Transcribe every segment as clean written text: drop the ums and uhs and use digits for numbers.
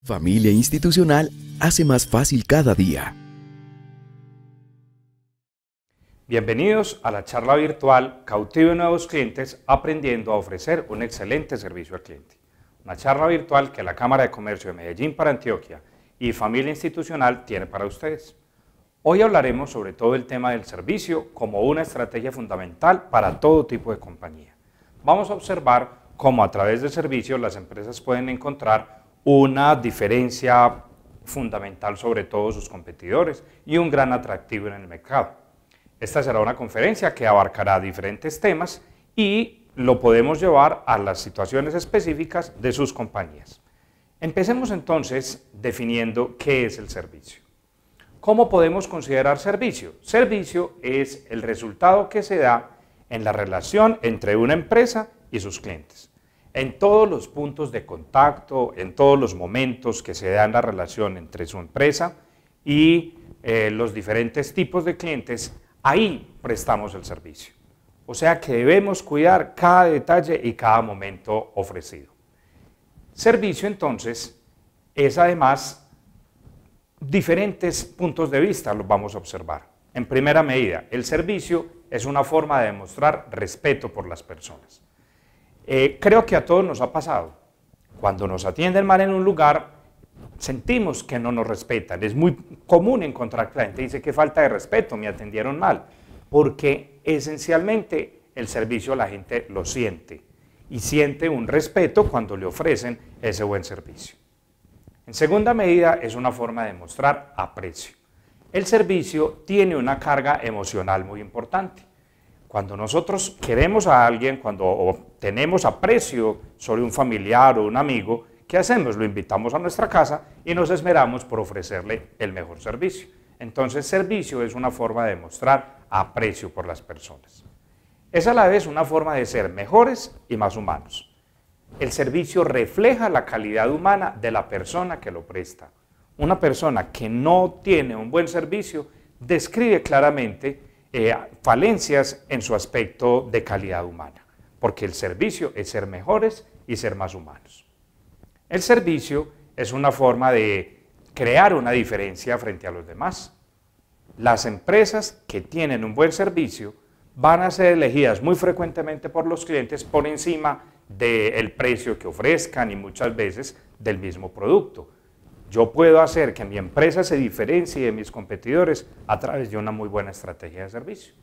Familia Institucional hace más fácil cada día. Bienvenidos a la charla virtual Cautivo Nuevos Clientes, aprendiendo a ofrecer un excelente servicio al cliente. Una charla virtual que la Cámara de Comercio de Medellín para Antioquia y Familia Institucional tiene para ustedes. Hoy hablaremos sobre todo el tema del servicio como una estrategia fundamental para todo tipo de compañía. Vamos a observar cómo a través del servicio las empresas pueden encontrar una diferencia fundamental sobre todos sus competidores y un gran atractivo en el mercado. Esta será una conferencia que abarcará diferentes temas y lo podemos llevar a las situaciones específicas de sus compañías. Empecemos entonces definiendo qué es el servicio. ¿Cómo podemos considerar servicio? Servicio es el resultado que se da en la relación entre una empresa y sus clientes. En todos los puntos de contacto, en todos los momentos que se da la relación entre su empresa y los diferentes tipos de clientes, ahí prestamos el servicio. O sea que debemos cuidar cada detalle y cada momento ofrecido. Servicio entonces es además diferentes puntos de vista, los vamos a observar. En primera medida, el servicio es una forma de demostrar respeto por las personas. Creo que a todos nos ha pasado. Cuando nos atienden mal en un lugar, sentimos que no nos respetan. Es muy común encontrar que la gente dice que falta de respeto, me atendieron mal, porque esencialmente el servicio la gente lo siente y siente un respeto cuando le ofrecen ese buen servicio. En segunda medida, es una forma de mostrar aprecio. El servicio tiene una carga emocional muy importante. Cuando nosotros queremos a alguien, cuando tenemos aprecio sobre un familiar o un amigo, ¿qué hacemos? Lo invitamos a nuestra casa y nos esmeramos por ofrecerle el mejor servicio. Entonces, servicio es una forma de mostrar aprecio por las personas. Es a la vez una forma de ser mejores y más humanos. El servicio refleja la calidad humana de la persona que lo presta. Una persona que no tiene un buen servicio describe claramente falencias en su aspecto de calidad humana, porque el servicio es ser mejores y ser más humanos. El servicio es una forma de crear una diferencia frente a los demás. Las empresas que tienen un buen servicio van a ser elegidas muy frecuentemente por los clientes por encima del precio que ofrezcan y muchas veces del mismo producto. Yo puedo hacer que mi empresa se diferencie de mis competidores a través de una muy buena estrategia de servicio.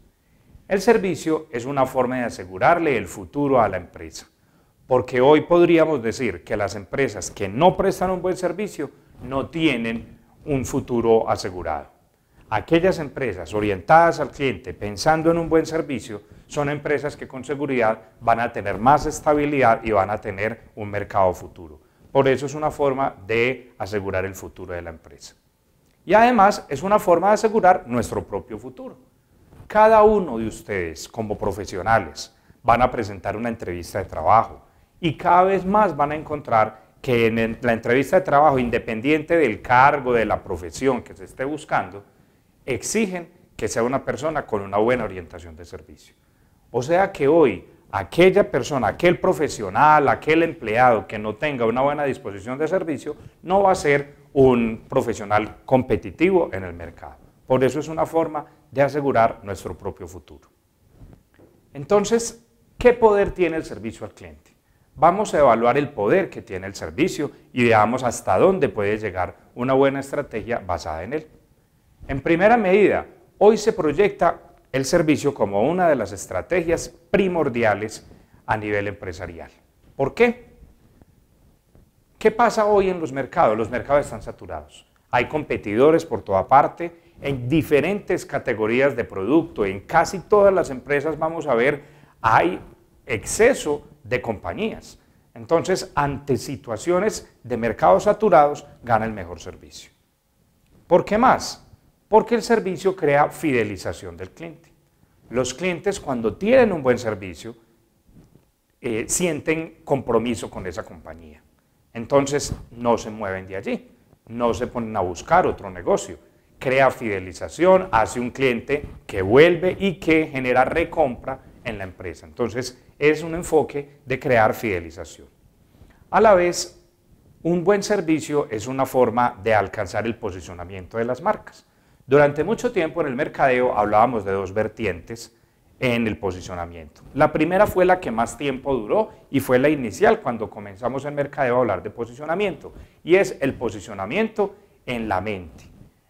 El servicio es una forma de asegurarle el futuro a la empresa, porque hoy podríamos decir que las empresas que no prestan un buen servicio no tienen un futuro asegurado. Aquellas empresas orientadas al cliente pensando en un buen servicio son empresas que con seguridad van a tener más estabilidad y van a tener un mercado futuro. Por eso es una forma de asegurar el futuro de la empresa. Y además es una forma de asegurar nuestro propio futuro. Cada uno de ustedes como profesionales van a presentar una entrevista de trabajo y cada vez más van a encontrar que en la entrevista de trabajo, independiente del cargo, de la profesión que se esté buscando, exigen que sea una persona con una buena orientación de servicio. O sea que hoy, aquella persona, aquel profesional, aquel empleado que no tenga una buena disposición de servicio, no va a ser un profesional competitivo en el mercado. Por eso es una forma de asegurar nuestro propio futuro. Entonces, ¿qué poder tiene el servicio al cliente? Vamos a evaluar el poder que tiene el servicio y veamos hasta dónde puede llegar una buena estrategia basada en él. En primera medida, hoy se proyecta el servicio como una de las estrategias primordiales a nivel empresarial. ¿Por qué? ¿Qué pasa hoy en los mercados? Los mercados están saturados. Hay competidores por toda parte, en diferentes categorías de producto, en casi todas las empresas vamos a ver, hay exceso de compañías. Entonces, ante situaciones de mercados saturados, gana el mejor servicio. ¿Por qué más? Porque el servicio crea fidelización del cliente. Los clientes, cuando tienen un buen servicio, sienten compromiso con esa compañía. Entonces, no se mueven de allí, no se ponen a buscar otro negocio. Crea fidelización, hace un cliente que vuelve y que genera recompra en la empresa. Entonces, es un enfoque de crear fidelización. A la vez, Un buen servicio es una forma de alcanzar el posicionamiento de las marcas. Durante mucho tiempo en el mercadeo hablábamos de dos vertientes en el posicionamiento. La primera fue la que más tiempo duró y fue la inicial cuando comenzamos en mercadeo a hablar de posicionamiento, y es el posicionamiento en la mente.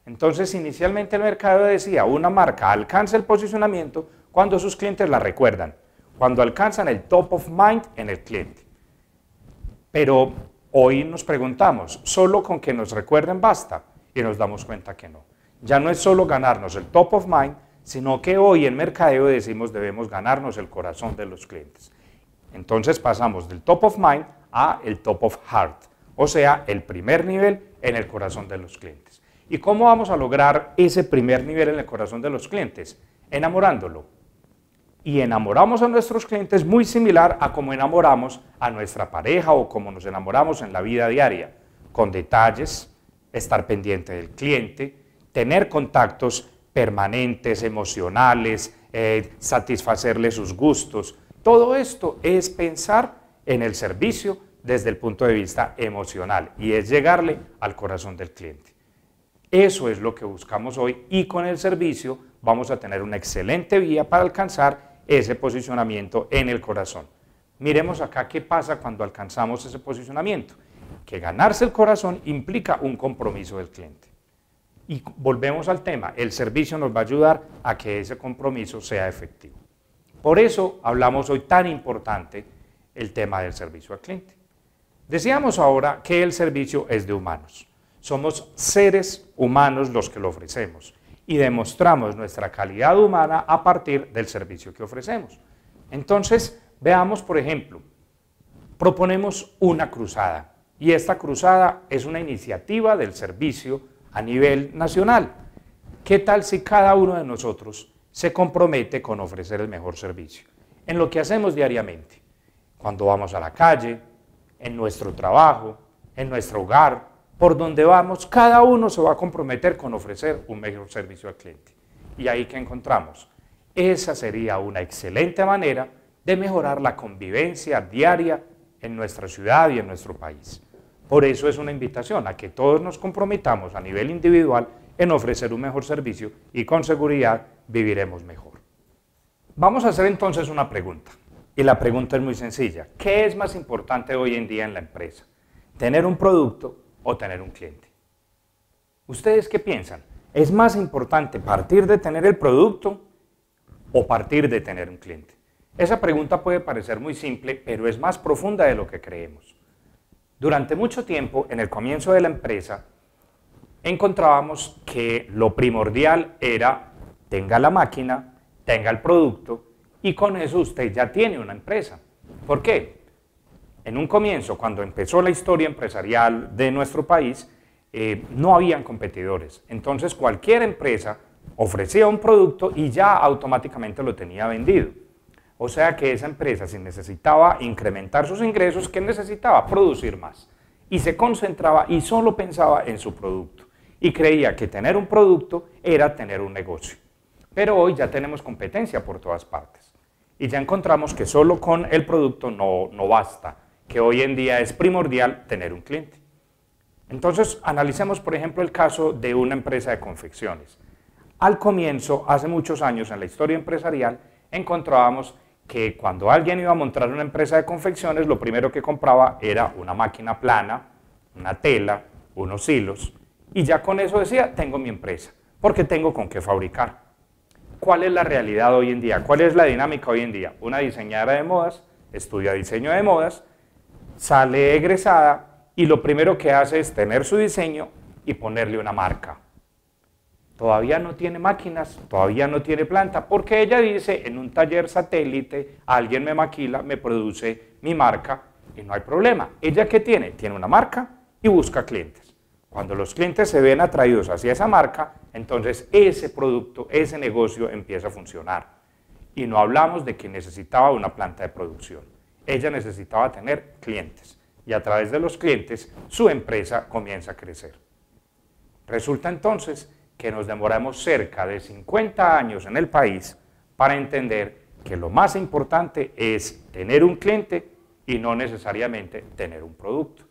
Entonces, inicialmente el mercadeo decía, una marca alcanza el posicionamiento cuando sus clientes la recuerdan, cuando alcanzan el top of mind en el cliente. Pero hoy nos preguntamos, ¿solo con que nos recuerden basta? Y nos damos cuenta que no. Ya no es solo ganarnos el top of mind, sino que hoy en mercadeo decimos debemos ganarnos el corazón de los clientes. Entonces pasamos del top of mind a el top of heart, o sea, el primer nivel en el corazón de los clientes. ¿Y cómo vamos a lograr ese primer nivel en el corazón de los clientes? Enamorándolo. Y enamoramos a nuestros clientes muy similar a como enamoramos a nuestra pareja o como nos enamoramos en la vida diaria, con detalles, estar pendiente del cliente, tener contactos permanentes, emocionales, satisfacerle sus gustos. Todo esto es pensar en el servicio desde el punto de vista emocional y es llegarle al corazón del cliente. Eso es lo que buscamos hoy y con el servicio vamos a tener una excelente vía para alcanzar ese posicionamiento en el corazón. Miremos acá qué pasa cuando alcanzamos ese posicionamiento, que ganarse el corazón implica un compromiso del cliente. Y volvemos al tema, el servicio nos va a ayudar a que ese compromiso sea efectivo. Por eso hablamos hoy tan importante el tema del servicio al cliente. Decíamos ahora que el servicio es de humanos. Somos seres humanos los que lo ofrecemos y demostramos nuestra calidad humana a partir del servicio que ofrecemos. Entonces, veamos, por ejemplo, proponemos una cruzada y esta cruzada es una iniciativa del servicio a nivel nacional. ¿Qué tal si cada uno de nosotros se compromete con ofrecer el mejor servicio? En lo que hacemos diariamente, cuando vamos a la calle, en nuestro trabajo, en nuestro hogar, por donde vamos, cada uno se va a comprometer con ofrecer un mejor servicio al cliente. Y ahí que encontramos, esa sería una excelente manera de mejorar la convivencia diaria en nuestra ciudad y en nuestro país. Por eso es una invitación a que todos nos comprometamos a nivel individual en ofrecer un mejor servicio y con seguridad viviremos mejor. Vamos a hacer entonces una pregunta. Y la pregunta es muy sencilla. ¿Qué es más importante hoy en día en la empresa? ¿Tener un producto o tener un cliente? ¿Ustedes qué piensan? ¿Es más importante partir de tener el producto o partir de tener un cliente? Esa pregunta puede parecer muy simple, pero es más profunda de lo que creemos. Durante mucho tiempo, en el comienzo de la empresa, encontrábamos que lo primordial era tenga la máquina, tenga el producto y con eso usted ya tiene una empresa. ¿Por qué? En un comienzo, cuando empezó la historia empresarial de nuestro país, no habían competidores. Entonces cualquier empresa ofrecía un producto y ya automáticamente lo tenía vendido. O sea que esa empresa, si necesitaba incrementar sus ingresos, ¿qué necesitaba? Producir más. Y se concentraba y solo pensaba en su producto. Y creía que tener un producto era tener un negocio. Pero hoy ya tenemos competencia por todas partes. Y ya encontramos que solo con el producto no basta, que hoy en día es primordial tener un cliente. Entonces, analicemos, por ejemplo, el caso de una empresa de confecciones. Al comienzo, hace muchos años en la historia empresarial, encontrábamos que cuando alguien iba a montar una empresa de confecciones, lo primero que compraba era una máquina plana, una tela, unos hilos, y ya con eso decía, tengo mi empresa, porque tengo con qué fabricar. ¿Cuál es la realidad hoy en día? ¿Cuál es la dinámica hoy en día? Una diseñadora de modas estudia diseño de modas, sale egresada y lo primero que hace es tener su diseño y ponerle una marca. Todavía no tiene máquinas, todavía no tiene planta, porque ella dice, en un taller satélite, alguien me maquila, me produce mi marca y no hay problema. ¿Ella qué tiene? Tiene una marca y busca clientes. Cuando los clientes se ven atraídos hacia esa marca, entonces ese producto, ese negocio empieza a funcionar. Y no hablamos de que necesitaba una planta de producción. Ella necesitaba tener clientes y a través de los clientes su empresa comienza a crecer. Resulta entonces que nos demoramos cerca de 50 años en el país para entender que lo más importante es tener un cliente y no necesariamente tener un producto.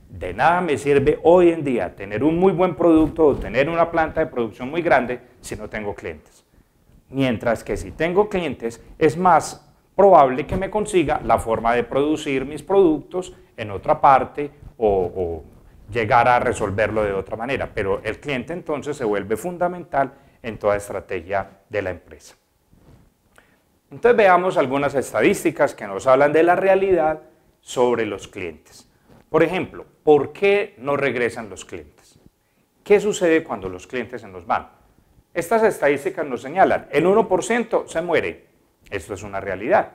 De nada me sirve hoy en día tener un muy buen producto o tener una planta de producción muy grande si no tengo clientes. Mientras que si tengo clientes es más probable que me consiga la forma de producir mis productos en otra parte o llegar a resolverlo de otra manera. Pero el cliente entonces se vuelve fundamental en toda estrategia de la empresa. Entonces veamos algunas estadísticas que nos hablan de la realidad sobre los clientes. Por ejemplo, ¿por qué no regresan los clientes? ¿Qué sucede cuando los clientes se nos van? Estas estadísticas nos señalan, el 1% se muere. Esto es una realidad.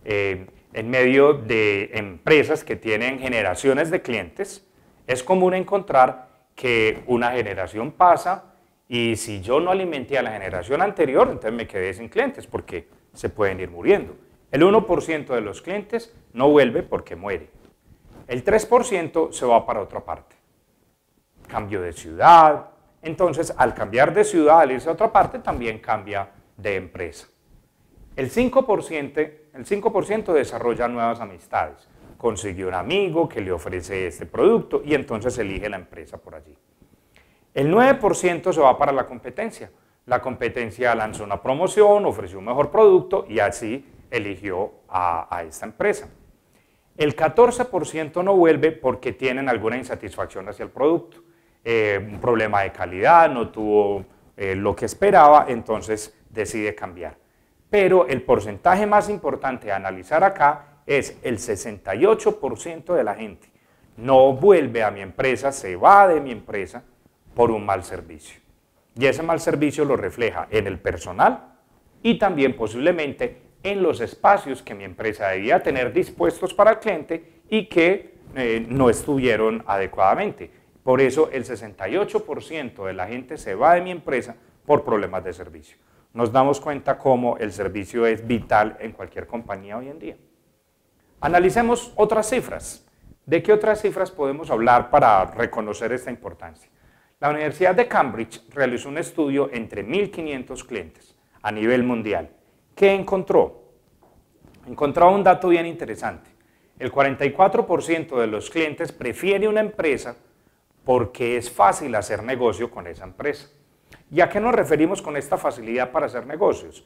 En medio de empresas que tienen generaciones de clientes, es común encontrar que una generación pasa y si yo no alimenté a la generación anterior, entonces me quedé sin clientes porque se pueden ir muriendo. El 1% de los clientes no vuelve porque muere. El 3% se va para otra parte. Cambio de ciudad. Entonces, al cambiar de ciudad, al irse a otra parte, también cambia de empresa. El 5% desarrolla nuevas amistades. Consigue un amigo que le ofrece este producto y entonces elige la empresa por allí. El 9% se va para la competencia. La competencia lanzó una promoción, ofreció un mejor producto y así eligió a esta empresa. El 14% no vuelve porque tienen alguna insatisfacción hacia el producto, un problema de calidad, no tuvo lo que esperaba, entonces decide cambiar. Pero el porcentaje más importante a analizar acá es el 68% de la gente no vuelve a mi empresa, se va de mi empresa por un mal servicio. Y ese mal servicio lo refleja en el personal y también posiblemente en los espacios que mi empresa debía tener dispuestos para el cliente y que no estuvieron adecuadamente. Por eso el 68% de la gente se va de mi empresa por problemas de servicio. Nos damos cuenta cómo el servicio es vital en cualquier compañía hoy en día. Analicemos otras cifras. ¿De qué otras cifras podemos hablar para reconocer esta importancia? La Universidad de Cambridge realizó un estudio entre 1.500 clientes a nivel mundial. ¿Qué encontró? Encontró un dato bien interesante. El 44% de los clientes prefiere una empresa porque es fácil hacer negocio con esa empresa. ¿Y a qué nos referimos con esta facilidad para hacer negocios?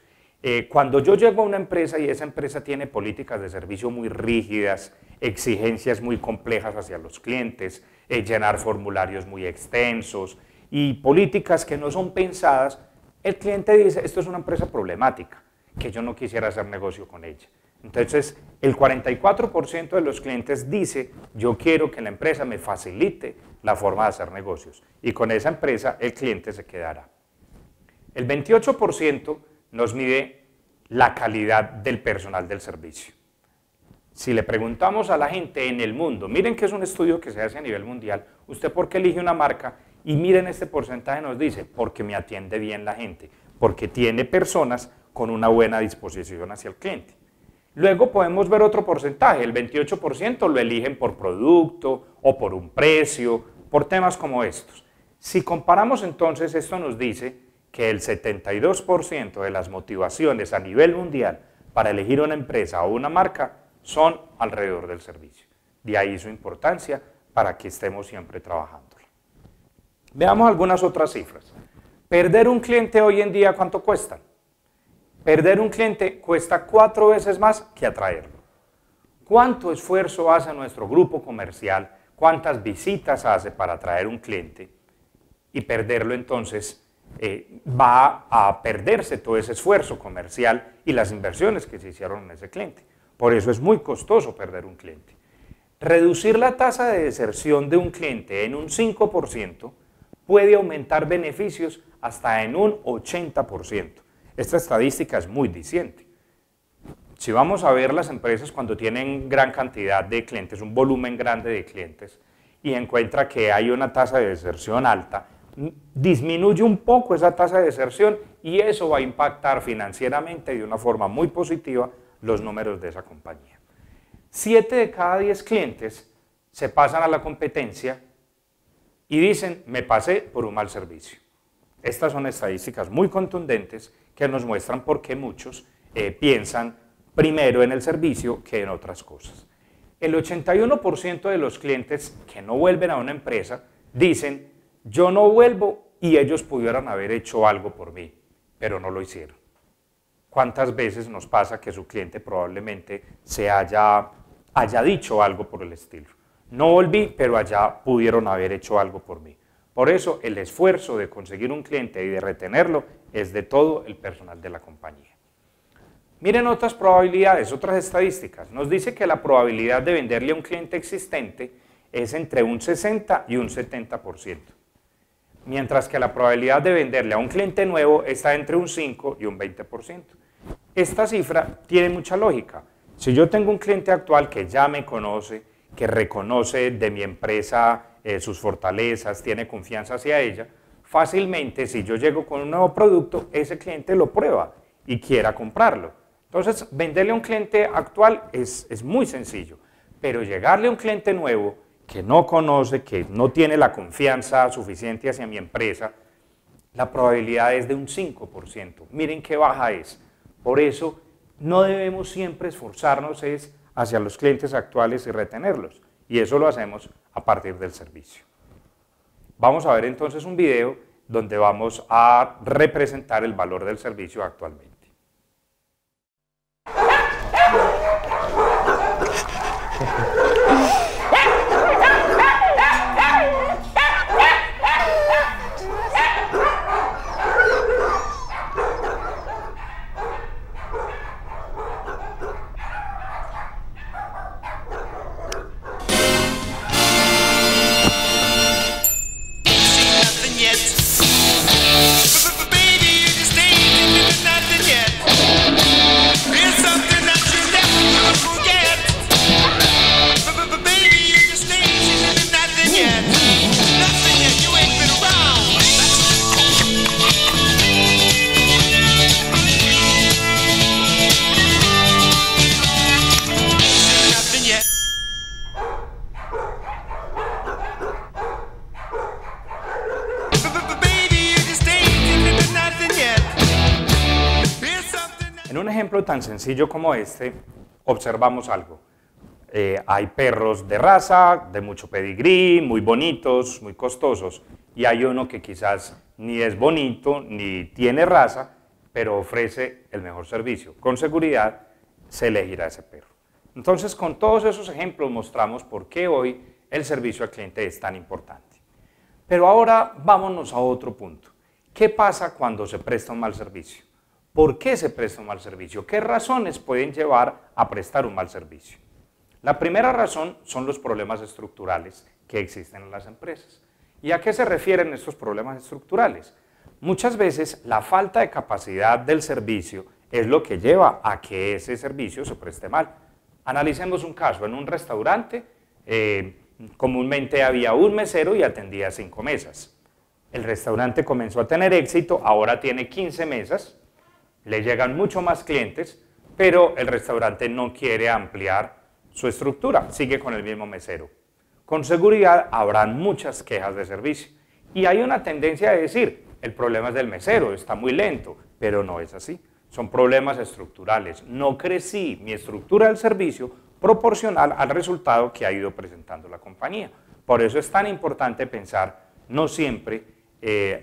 Cuando yo llego a una empresa y esa empresa tiene políticas de servicio muy rígidas, exigencias muy complejas hacia los clientes, llenar formularios muy extensos y políticas que no son pensadas, el cliente dice, esto es una empresa problemática, que yo no quisiera hacer negocio con ella. Entonces, el 44% de los clientes dice, yo quiero que la empresa me facilite la forma de hacer negocios y con esa empresa el cliente se quedará. El 28% nos mide la calidad del personal del servicio. Si le preguntamos a la gente en el mundo, miren que es un estudio que se hace a nivel mundial, ¿usted por qué elige una marca? Y miren este porcentaje nos dice, porque me atiende bien la gente, porque tiene personas con una buena disposición hacia el cliente. Luego podemos ver otro porcentaje, el 28% lo eligen por producto o por un precio, por temas como estos. Si comparamos entonces, esto nos dice que el 72% de las motivaciones a nivel mundial para elegir una empresa o una marca son alrededor del servicio. De ahí su importancia para que estemos siempre trabajando. Veamos algunas otras cifras. Perder un cliente hoy en día, ¿cuánto cuesta? Perder un cliente cuesta 4 veces más que atraerlo. ¿Cuánto esfuerzo hace nuestro grupo comercial? ¿Cuántas visitas hace para atraer un cliente? Y perderlo entonces va a perderse todo ese esfuerzo comercial y las inversiones que se hicieron en ese cliente. Por eso es muy costoso perder un cliente. Reducir la tasa de deserción de un cliente en un 5% puede aumentar beneficios hasta en un 80%. Esta estadística es muy diciente. Si vamos a ver las empresas cuando tienen gran cantidad de clientes, un volumen grande de clientes, y encuentra que hay una tasa de deserción alta, disminuye un poco esa tasa de deserción y eso va a impactar financieramente de una forma muy positiva los números de esa compañía. 7 de cada 10 clientes se pasan a la competencia y dicen, me pasé por un mal servicio. Estas son estadísticas muy contundentes que nos muestran por qué muchos piensan primero en el servicio que en otras cosas. El 81% de los clientes que no vuelven a una empresa dicen, yo no vuelvo y ellos pudieran haber hecho algo por mí, pero no lo hicieron. ¿Cuántas veces nos pasa que su cliente probablemente se haya dicho algo por el estilo? No volví, pero allá pudieron haber hecho algo por mí. Por eso el esfuerzo de conseguir un cliente y de retenerlo es de todo el personal de la compañía. Miren otras probabilidades, otras estadísticas. Nos dice que la probabilidad de venderle a un cliente existente es entre un 60 y un 70%, mientras que la probabilidad de venderle a un cliente nuevo está entre un 5 y un 20%. Esta cifra tiene mucha lógica. Si yo tengo un cliente actual que ya me conoce, que reconoce de mi empresa sus fortalezas, tiene confianza hacia ella, fácilmente si yo llego con un nuevo producto, ese cliente lo prueba y quiera comprarlo. Entonces, venderle a un cliente actual es muy sencillo, pero llegarle a un cliente nuevo que no conoce, que no tiene la confianza suficiente hacia mi empresa, la probabilidad es de un 5%. Miren qué baja es. Por eso, no debemos siempre esforzarnos hacia los clientes actuales y retenerlos, y eso lo hacemos a partir del servicio. Vamos a ver entonces un video donde vamos a representar el valor del servicio actualmente. En un ejemplo tan sencillo como este, observamos algo. Hay perros de raza, de mucho pedigrí, muy bonitos, muy costosos, y hay uno que quizás ni es bonito, ni tiene raza, pero ofrece el mejor servicio. Con seguridad se elegirá ese perro. Entonces, con todos esos ejemplos mostramos por qué hoy el servicio al cliente es tan importante. Pero ahora vámonos a otro punto. ¿Qué pasa cuando se presta un mal servicio? ¿Por qué se presta un mal servicio? ¿Qué razones pueden llevar a prestar un mal servicio? La primera razón son los problemas estructurales que existen en las empresas. ¿Y a qué se refieren estos problemas estructurales? Muchas veces la falta de capacidad del servicio es lo que lleva a que ese servicio se preste mal. Analicemos un caso. En un restaurante comúnmente había un mesero y atendía 5 mesas. El restaurante comenzó a tener éxito, ahora tiene 15 mesas, le llegan mucho más clientes, pero el restaurante no quiere ampliar su estructura, sigue con el mismo mesero. Con seguridad habrán muchas quejas de servicio. Y hay una tendencia a decir, el problema es del mesero, está muy lento, pero no es así. Son problemas estructurales. No crecí mi estructura del servicio proporcional al resultado que ha ido presentando la compañía. Por eso es tan importante pensar, no siempre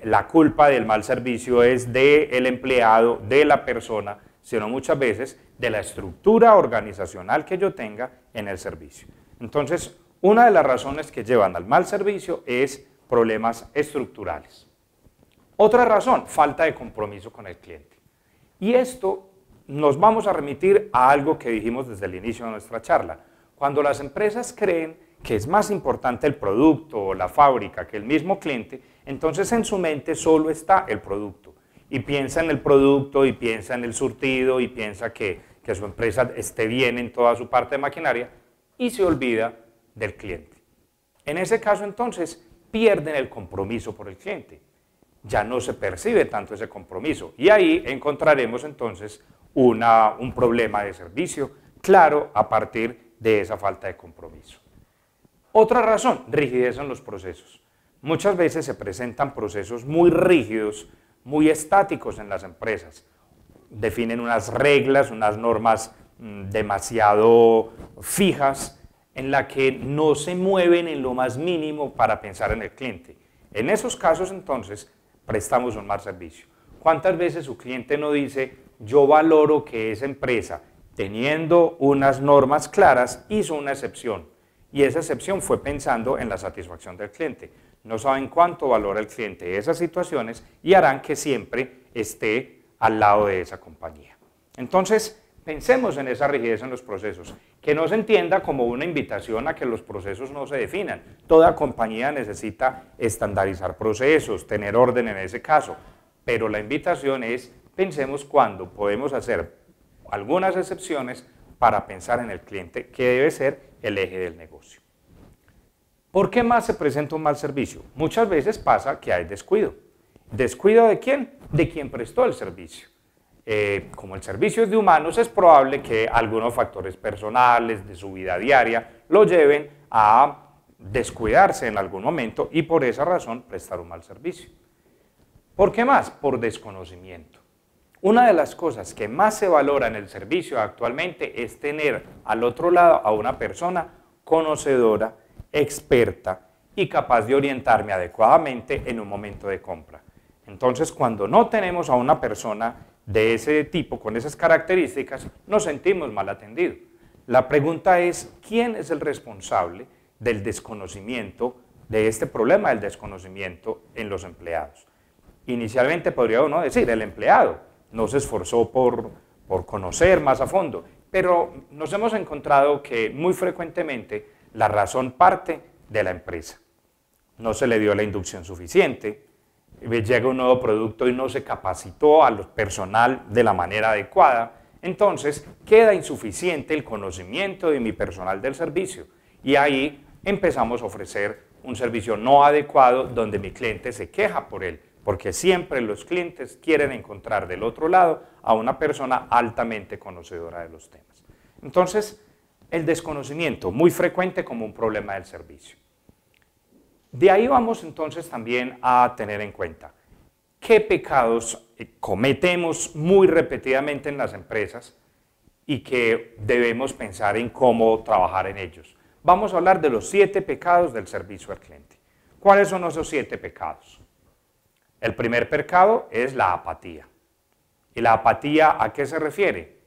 la culpa del mal servicio es del empleado, de la persona, sino muchas veces de la estructura organizacional que yo tenga en el servicio. Entonces, una de las razones que llevan al mal servicio es problemas estructurales. Otra razón, falta de compromiso con el cliente. Y esto nos vamos a remitir a algo que dijimos desde el inicio de nuestra charla. Cuando las empresas creen que es más importante el producto o la fábrica que el mismo cliente, entonces en su mente solo está el producto. Y piensa en el producto, y piensa en el surtido, y piensa que su empresa esté bien en toda su parte de maquinaria, y se olvida del cliente. En ese caso, entonces, pierden el compromiso por el cliente. Ya no se percibe tanto ese compromiso, y ahí encontraremos entonces un problema de servicio claro a partir de esa falta de compromiso. Otra razón, rigidez en los procesos. Muchas veces se presentan procesos muy rígidos, muy estáticos en las empresas. Definen unas reglas, unas normas demasiado fijas en la que no se mueven en lo más mínimo para pensar en el cliente. En esos casos, entonces, prestamos un mal servicio. ¿Cuántas veces su cliente no dice, yo valoro que esa empresa, teniendo unas normas claras, hizo una excepción? Y esa excepción fue pensando en la satisfacción del cliente. No saben cuánto valora el cliente esas situaciones y harán que siempre esté al lado de esa compañía. Entonces, pensemos en esa rigidez en los procesos, que no se entienda como una invitación a que los procesos no se definan. Toda compañía necesita estandarizar procesos, tener orden en ese caso, pero la invitación es, pensemos cuándo podemos hacer algunas excepciones para pensar en el cliente, que debe ser el eje del negocio. ¿Por qué más se presenta un mal servicio? Muchas veces pasa que hay descuido. ¿Descuido de quién? De quien prestó el servicio. Como el servicio es de humanos, es probable que algunos factores personales de su vida diaria lo lleven a descuidarse en algún momento y por esa razón prestar un mal servicio. ¿Por qué más? Por desconocimiento. Una de las cosas que más se valora en el servicio actualmente es tener al otro lado a una persona conocedora, experta y capaz de orientarme adecuadamente en un momento de compra. Entonces, cuando no tenemos a una persona de ese tipo, con esas características, nos sentimos mal atendidos. La pregunta es, ¿quién es el responsable del desconocimiento, de este problema del desconocimiento en los empleados? Inicialmente podría uno decir, el empleado no se esforzó por conocer más a fondo, pero nos hemos encontrado que muy frecuentemente la razón parte de la empresa. No se le dio la inducción suficiente, llega un nuevo producto y no se capacitó al personal de la manera adecuada, entonces queda insuficiente el conocimiento de mi personal del servicio y ahí empezamos a ofrecer un servicio no adecuado donde mi cliente se queja por él, porque siempre los clientes quieren encontrar del otro lado a una persona altamente conocedora de los temas. Entonces, el desconocimiento, muy frecuente como un problema del servicio. De ahí vamos entonces también a tener en cuenta qué pecados cometemos muy repetidamente en las empresas y que debemos pensar en cómo trabajar en ellos. Vamos a hablar de los 7 pecados del servicio al cliente. ¿Cuáles son esos 7 pecados? El primer pecado es la apatía. ¿Y la apatía a qué se refiere?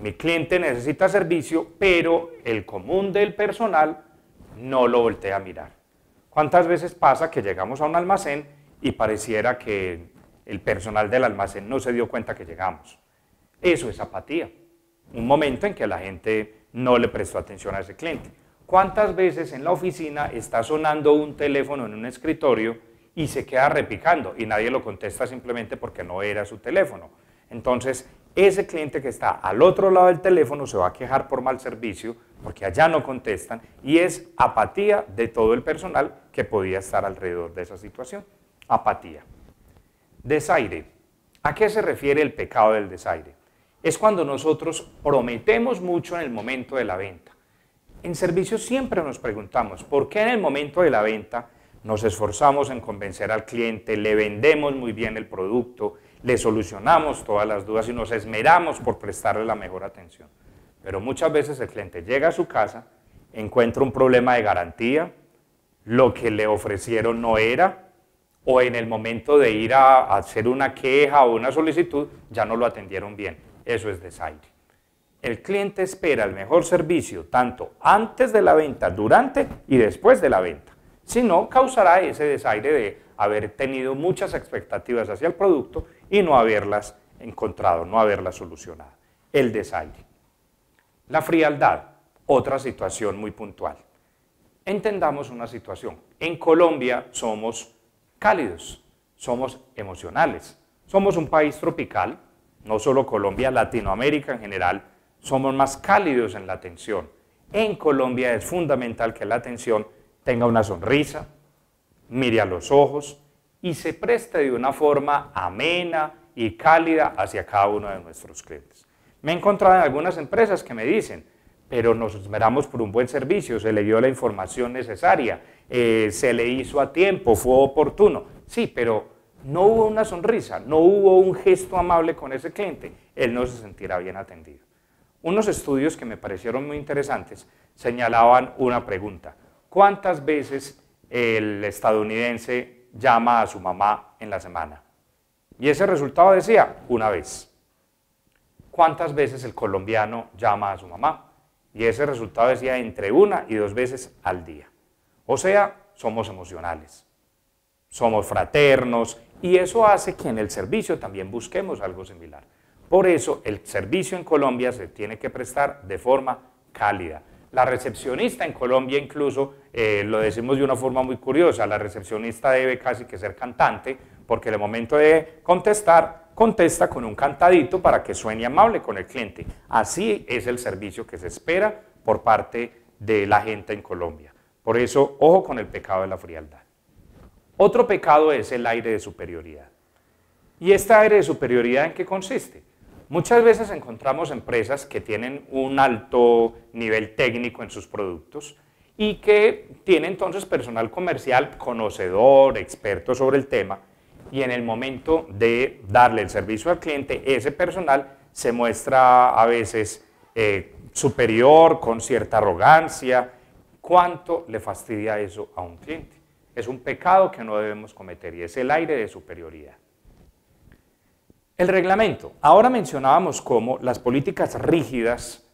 Mi cliente necesita servicio, pero el común del personal no lo voltea a mirar. ¿Cuántas veces pasa que llegamos a un almacén y pareciera que el personal del almacén no se dio cuenta que llegamos? Eso es apatía. Un momento en que la gente no le prestó atención a ese cliente. ¿Cuántas veces en la oficina está sonando un teléfono en un escritorio y se queda repicando y nadie lo contesta simplemente porque no era su teléfono? Entonces, ese cliente que está al otro lado del teléfono se va a quejar por mal servicio porque allá no contestan y es apatía de todo el personal que podía estar alrededor de esa situación. Apatía. Desaire. ¿A qué se refiere el pecado del desaire? Es cuando nosotros prometemos mucho en el momento de la venta. En servicio siempre nos preguntamos, ¿por qué en el momento de la venta nos esforzamos en convencer al cliente, le vendemos muy bien el producto, le solucionamos todas las dudas y nos esmeramos por prestarle la mejor atención? Pero muchas veces el cliente llega a su casa, encuentra un problema de garantía, lo que le ofrecieron no era, o en el momento de ir a hacer una queja o una solicitud, ya no lo atendieron bien. Eso es desaire. El cliente espera el mejor servicio tanto antes de la venta, durante y después de la venta. Si no, causará ese desaire de haber tenido muchas expectativas hacia el producto y no haberlas encontrado, no haberlas solucionado. El desaire. La frialdad, otra situación muy puntual. Entendamos una situación. En Colombia somos cálidos, somos emocionales. Somos un país tropical, no solo Colombia, Latinoamérica en general, somos más cálidos en la atención. En Colombia es fundamental que la atención tenga una sonrisa, mire a los ojos y se preste de una forma amena y cálida hacia cada uno de nuestros clientes. Me he encontrado en algunas empresas que me dicen, pero nos esmeramos por un buen servicio, se le dio la información necesaria, se le hizo a tiempo, fue oportuno. Sí, pero no hubo una sonrisa, no hubo un gesto amable con ese cliente, él no se sentirá bien atendido. Unos estudios que me parecieron muy interesantes señalaban una pregunta: ¿cuántas veces el estadounidense llama a su mamá en la semana? Y ese resultado decía, una vez. ¿Cuántas veces el colombiano llama a su mamá? Y ese resultado decía entre 1 y 2 veces al día. O sea, somos emocionales, somos fraternos, y eso hace que en el servicio también busquemos algo similar. Por eso el servicio en Colombia se tiene que prestar de forma cálida. La recepcionista en Colombia incluso, lo decimos de una forma muy curiosa, la recepcionista debe casi que ser cantante, porque en el momento de contestar, contesta con un cantadito para que suene amable con el cliente. Así es el servicio que se espera por parte de la gente en Colombia. Por eso, ojo con el pecado de la frialdad. Otro pecado es el aire de superioridad. ¿Y este aire de superioridad en qué consiste? Muchas veces encontramos empresas que tienen un alto nivel técnico en sus productos y que tienen entonces personal comercial conocedor, experto sobre el tema, y en el momento de darle el servicio al cliente, ese personal se muestra a veces superior, con cierta arrogancia. ¿Cuánto le fastidia eso a un cliente? Es un pecado que no debemos cometer y es el aire de superioridad. El reglamento. Ahora mencionábamos cómo las políticas rígidas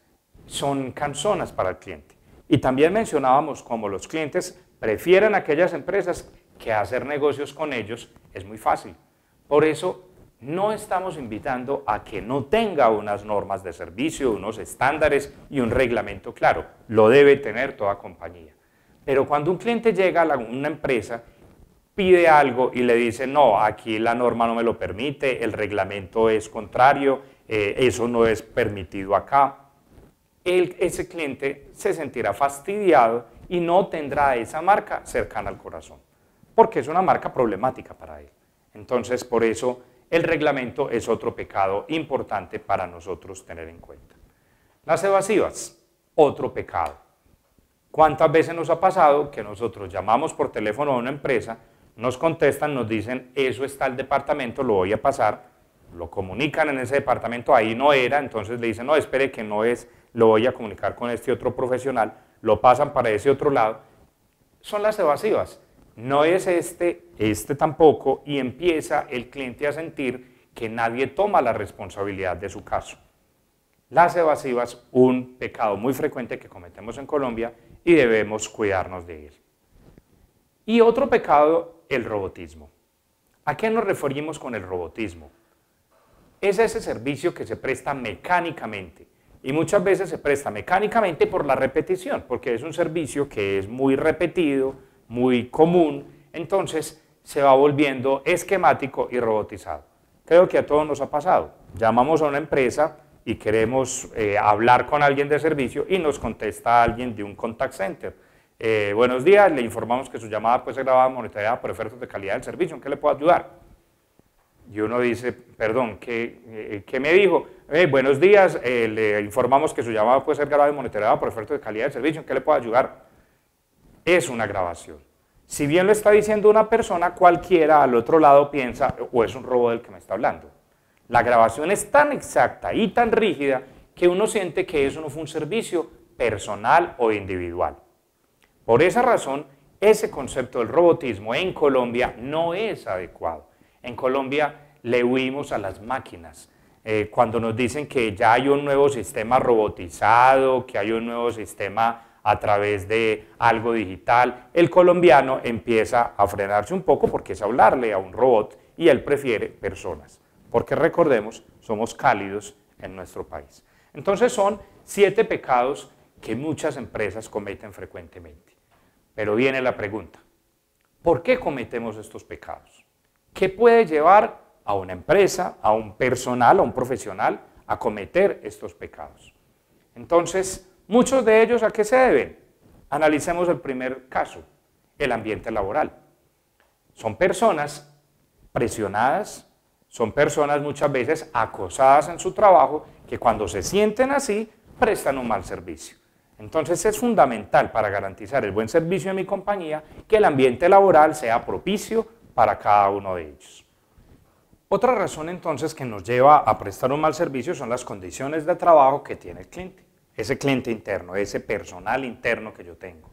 son cansonas para el cliente. Y también mencionábamos cómo los clientes prefieren aquellas empresas que hacer negocios con ellos es muy fácil. Por eso no estamos invitando a que no tenga unas normas de servicio, unos estándares y un reglamento claro. Lo debe tener toda compañía. Pero cuando un cliente llega a una empresa, pide algo y le dice, no, aquí la norma no me lo permite, el reglamento es contrario, eso no es permitido acá, ese cliente se sentirá fastidiado y no tendrá esa marca cercana al corazón, porque es una marca problemática para él. Entonces, por eso, el reglamento es otro pecado importante para nosotros tener en cuenta. Las evasivas, otro pecado. ¿Cuántas veces nos ha pasado que nosotros llamamos por teléfono a una empresa, nos contestan, nos dicen, eso está el departamento, lo voy a pasar, lo comunican en ese departamento, ahí no era, entonces le dicen, no, espere que no es, lo voy a comunicar con este otro profesional, lo pasan para ese otro lado? Son las evasivas. No es este tampoco, y empieza el cliente a sentir que nadie toma la responsabilidad de su caso. Las evasivas, un pecado muy frecuente que cometemos en Colombia y debemos cuidarnos de él. Y otro pecado, el robotismo. ¿A qué nos referimos con el robotismo? Es ese servicio que se presta mecánicamente, y muchas veces se presta mecánicamente por la repetición, porque es un servicio que es muy repetido, muy común, entonces se va volviendo esquemático y robotizado. Creo que a todos nos ha pasado. Llamamos a una empresa y queremos hablar con alguien de servicio y nos contesta alguien de un contact center. Buenos días, le informamos que su llamada puede ser grabada y monitoreada por efectos de calidad del servicio, ¿en qué le puedo ayudar? Y uno dice, perdón, ¿qué me dijo? Buenos días, le informamos que su llamada puede ser grabada y monitoreada por efectos de calidad del servicio, ¿en qué le puedo ayudar? Es una grabación. Si bien lo está diciendo una persona, cualquiera al otro lado piensa, o es un robot del que me está hablando. La grabación es tan exacta y tan rígida que uno siente que eso no fue un servicio personal o individual. Por esa razón, ese concepto del robotismo en Colombia no es adecuado. En Colombia le huimos a las máquinas. Cuando nos dicen que ya hay un nuevo sistema robotizado, que hay un nuevo sistema a través de algo digital, el colombiano empieza a frenarse un poco porque es hablarle a un robot y él prefiere personas. Porque recordemos, somos cálidos en nuestro país. Entonces son 7 pecados que muchas empresas cometen frecuentemente. Pero viene la pregunta, ¿por qué cometemos estos pecados? ¿Qué puede llevar a una empresa, a un personal, a un profesional a cometer estos pecados? Entonces, muchos de ellos, ¿a qué se deben? Analicemos el primer caso, el ambiente laboral. Son personas presionadas, son personas muchas veces acosadas en su trabajo, que cuando se sienten así, prestan un mal servicio. Entonces es fundamental para garantizar el buen servicio de mi compañía que el ambiente laboral sea propicio para cada uno de ellos. Otra razón entonces que nos lleva a prestar un mal servicio son las condiciones de trabajo que tiene el cliente, ese cliente interno, ese personal interno que yo tengo.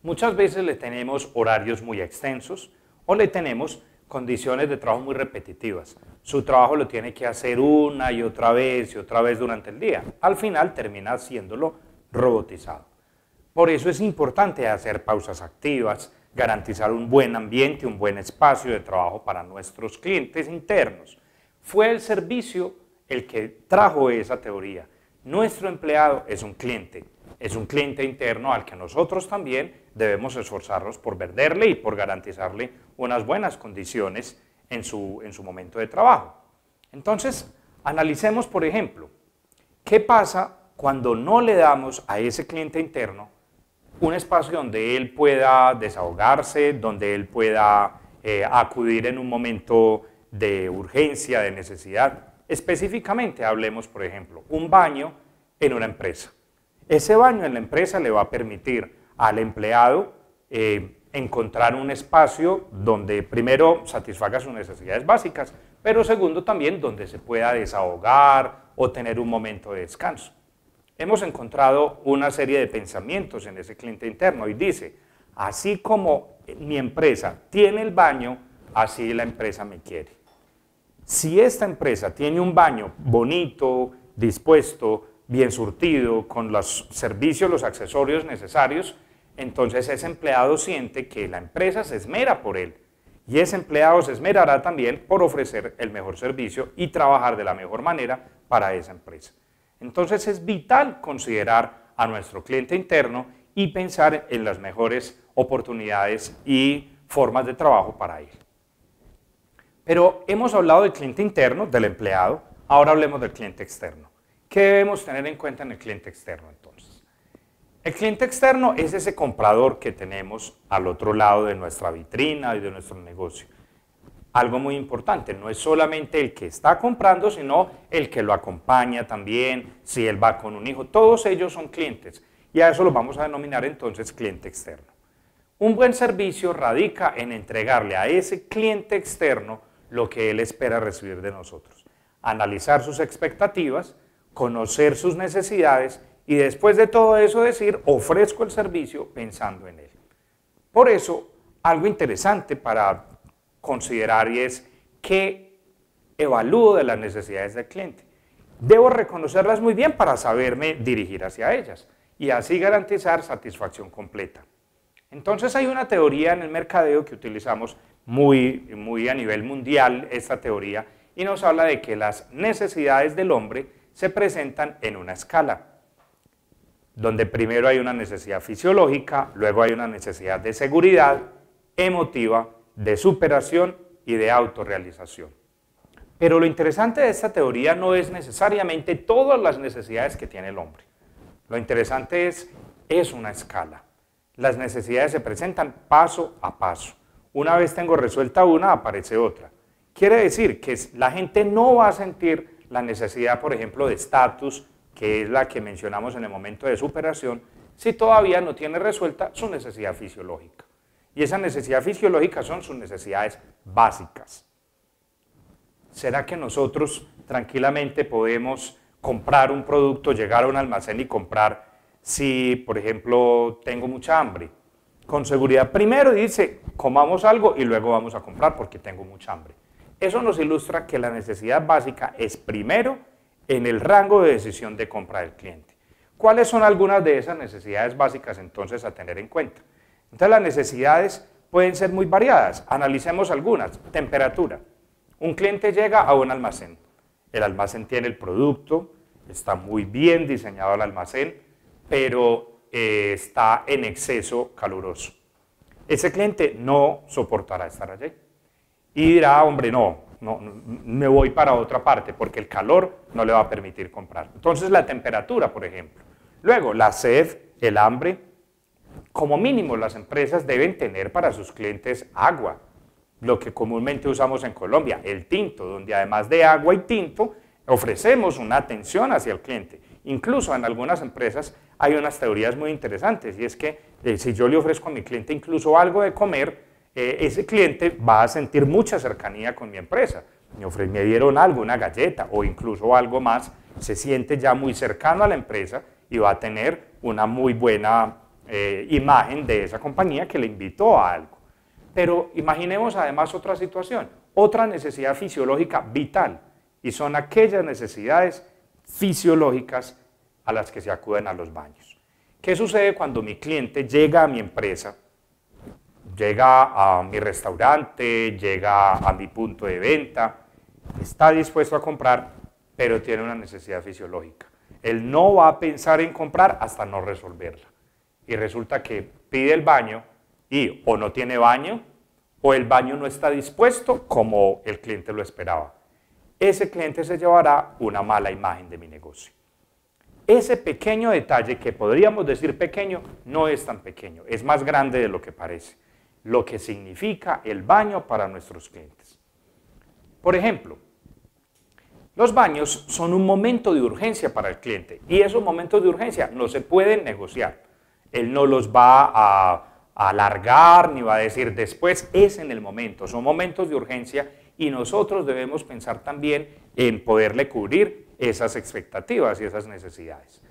Muchas veces le tenemos horarios muy extensos o le tenemos condiciones de trabajo muy repetitivas. Su trabajo lo tiene que hacer una y otra vez durante el día. Al final termina haciéndolo robotizado. Por eso es importante hacer pausas activas, garantizar un buen ambiente, un buen espacio de trabajo para nuestros clientes internos. Fue el servicio el que trajo esa teoría. Nuestro empleado es un cliente interno al que nosotros también debemos esforzarnos por venderle y por garantizarle unas buenas condiciones en su momento de trabajo. Entonces, analicemos, por ejemplo, ¿qué pasa cuando no le damos a ese cliente interno un espacio donde él pueda desahogarse, donde él pueda acudir en un momento de urgencia, de necesidad? Específicamente hablemos, por ejemplo, un baño en una empresa. Ese baño en la empresa le va a permitir al empleado encontrar un espacio donde primero satisfaga sus necesidades básicas, pero segundo también donde se pueda desahogar o tener un momento de descanso. Hemos encontrado una serie de pensamientos en ese cliente interno y dice, así como mi empresa tiene el baño, así la empresa me quiere. Si esta empresa tiene un baño bonito, dispuesto, bien surtido, con los servicios, los accesorios necesarios, entonces ese empleado siente que la empresa se esmera por él y ese empleado se esmerará también por ofrecer el mejor servicio y trabajar de la mejor manera para esa empresa. Entonces es vital considerar a nuestro cliente interno y pensar en las mejores oportunidades y formas de trabajo para él. Pero hemos hablado del cliente interno, del empleado, ahora hablemos del cliente externo. ¿Qué debemos tener en cuenta en el cliente externo entonces? El cliente externo es ese comprador que tenemos al otro lado de nuestra vitrina y de nuestro negocio. Algo muy importante, no es solamente el que está comprando, sino el que lo acompaña también, si él va con un hijo, todos ellos son clientes y a eso los vamos a denominar entonces cliente externo. Un buen servicio radica en entregarle a ese cliente externo lo que él espera recibir de nosotros, analizar sus expectativas, conocer sus necesidades y después de todo eso decir, ofrezco el servicio pensando en él. Por eso, algo interesante para considerar y es qué evalúo de las necesidades del cliente. Debo reconocerlas muy bien para saberme dirigir hacia ellas y así garantizar satisfacción completa. Entonces hay una teoría en el mercadeo que utilizamos muy a nivel mundial, esta teoría, y nos habla de que las necesidades del hombre se presentan en una escala, donde primero hay una necesidad fisiológica, luego hay una necesidad de seguridad, emotiva, de superación y de autorrealización. Pero lo interesante de esta teoría no es necesariamente todas las necesidades que tiene el hombre. Lo interesante es una escala. Las necesidades se presentan paso a paso. Una vez tengo resuelta una, aparece otra. Quiere decir que la gente no va a sentir la necesidad, por ejemplo, de estatus, que es la que mencionamos en el momento de superación, si todavía no tiene resuelta su necesidad fisiológica. Y esa necesidad fisiológica son sus necesidades básicas. ¿Será que nosotros tranquilamente podemos comprar un producto, llegar a un almacén y comprar si, por ejemplo, tengo mucha hambre? Con seguridad, primero dice, comamos algo y luego vamos a comprar porque tengo mucha hambre. Eso nos ilustra que la necesidad básica es primero en el rango de decisión de compra del cliente. ¿Cuáles son algunas de esas necesidades básicas entonces a tener en cuenta? Entonces las necesidades pueden ser muy variadas. Analicemos algunas. Temperatura. Un cliente llega a un almacén. El almacén tiene el producto, está muy bien diseñado el almacén, pero está en exceso caluroso. Ese cliente no soportará estar allí y dirá, hombre, no, me voy para otra parte porque el calor no le va a permitir comprar. Entonces la temperatura, por ejemplo. Luego, la sed, el hambre. Como mínimo, las empresas deben tener para sus clientes agua, lo que comúnmente usamos en Colombia, el tinto, donde además de agua y tinto, ofrecemos una atención hacia el cliente. Incluso en algunas empresas hay unas teorías muy interesantes, y es que si yo le ofrezco a mi cliente incluso algo de comer, ese cliente va a sentir mucha cercanía con mi empresa, me dieron algo, una galleta o incluso algo más, se siente ya muy cercano a la empresa y va a tener una muy buena imagen de esa compañía que le invitó a algo. Pero imaginemos además otra situación, otra necesidad fisiológica vital, y son aquellas necesidades fisiológicas a las que se acuden a los baños. ¿Qué sucede cuando mi cliente llega a mi empresa, llega a mi restaurante, llega a mi punto de venta, está dispuesto a comprar, pero tiene una necesidad fisiológica? Él no va a pensar en comprar hasta no resolverla. Y resulta que pide el baño y o no tiene baño, o el baño no está dispuesto como el cliente lo esperaba. Ese cliente se llevará una mala imagen de mi negocio. Ese pequeño detalle, que podríamos decir pequeño, no es tan pequeño, es más grande de lo que parece, lo que significa el baño para nuestros clientes. Por ejemplo, los baños son un momento de urgencia para el cliente, y esos momentos de urgencia no se pueden negociar. Él no los va a alargar ni va a decir después, es en el momento, son momentos de urgencia, y nosotros debemos pensar también en poderle cubrir esas expectativas y esas necesidades.